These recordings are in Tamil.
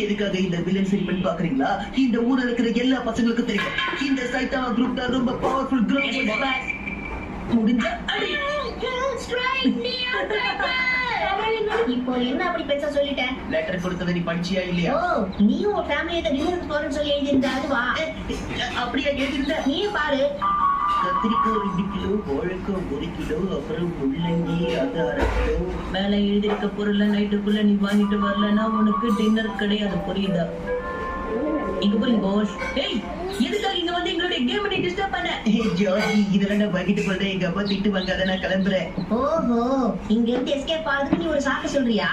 எதுக்காக இந்த வில்லன் செக்மெண்ட் பாக்குறீங்களா? இந்த ஊர்ல இருக்கிற எல்லா பசங்களுக்கும் தெரியும் இந்த சைத்தாமா குரூப் தான் ரொம்ப பவர்ஃபுல் குரூப். முடிஞ்ச அடி. இப்போ என்ன அப்படி பெருசா சொல்லிட்டேன்? லெட்டர் கொடுத்தது நீ படிச்சியா இல்லையா? ஓ, நீயும் உன் ஃபேமிலியை டின்னருக்கு போறேன்னு சொல்லி எழுதியிருந்த அதுவா? அப்படியே எழுதிருந்த. நீ பாரு, கத்திரிக்காய் 2 கிலோ, வாழைக்காய் 1 கிலோ, அப்புறம் முள்ளங்கி அது 1/2 கிலோ. மேல எழுதிருக்க பொருளை நைட்டுக்குள்ள நீ வாங்கிட்டு வரலன்னா உனக்கு டின்னர் கிடையாது, புரியுதா? இங்க போறீங்க பாஸ். ஏய், எதுக்காக இங்க வந்து எங்களுடைய கேம் நீ டிஸ்டர்ப் பண்ண? ஜார்ஜி, இதெல்லாம் நான் வாங்கிட்டு போறேன். எங்க அப்பா திட்டு வாங்க, அத நான் கிளம்புறேன். ஓஹோ, இங்க இருந்து எஸ்கேப் ஆகுதுன்னு நீ ஒரு சாக்கு சொல்றியா?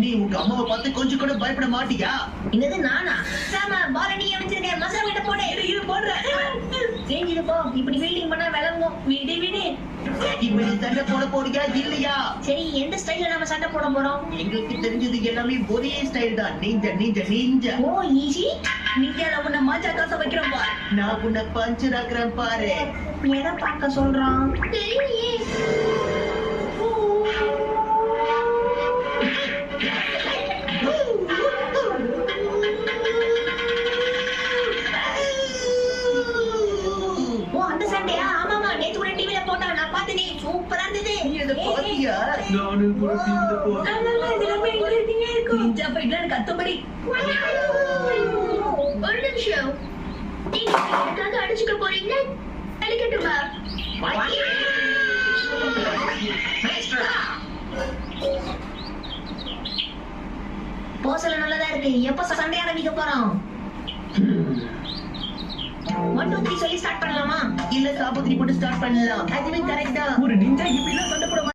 நீ உங்க அம்மாவை பார்த்து கொஞ்சம் கூட பயப்பட மாட்டியா? என்னது நானா? சாம பால் நீ அமைச்சிருக்கேன், மசாலா கிட்ட போடு. இது போடுறேன். சேஞ்சிடு போ, இப்படி ஃபீல்டிங் பண்ணா விளங்கும். விடு விடு. இப்ப நீ சண்டை போட போறியா இல்லையா? சரி, எந்த ஸ்டைல்ல நாம சண்டை போட போறோம்? எங்களுக்கு தெரிஞ்சது எல்லாமே ஒரே ஸ்டைல் தான். நீஞ்சா நீஞ்சா நீஞ்சா. ஓ, ஈஸி. நீங்க உன்னை மாஞ்சா காசை வைக்கிறேன் பாரு. நான் உன்னை பஞ்சர் ஆக்குறேன் பாரு. எதை பார்க்க சொல்றான்? தெரியலையே. ஓ, அந்த சண்டையா? ஆமாமா, நேத்து கூட டிவில போட்டா நான் பார்த்தேனே. சூப்பரா இருந்தது. நீ இத பாத்தியா? நானும் கூட டிவில போட்டேன். நிஞ்சா ஃபைட்ல கத்தபடி. ஒரு நிமிஷம், நீங்க எனக்காக அடிச்சுக்க போறீங்க? அடிக்கட்டுமா? போசல நல்லதா இருக்கு. எப்ப சண்டை ஆரம்பிக்க போறோம்? 1 2 3 சொல்லி ஸ்டார்ட் பண்ணலாமா? இல்ல சாபத்திரி போட்டு ஸ்டார்ட் பண்ணலாம். அதுவே கரெக்டா. ஒரு நிஞ்சா இப்படி எல்லாம் சண்டை போட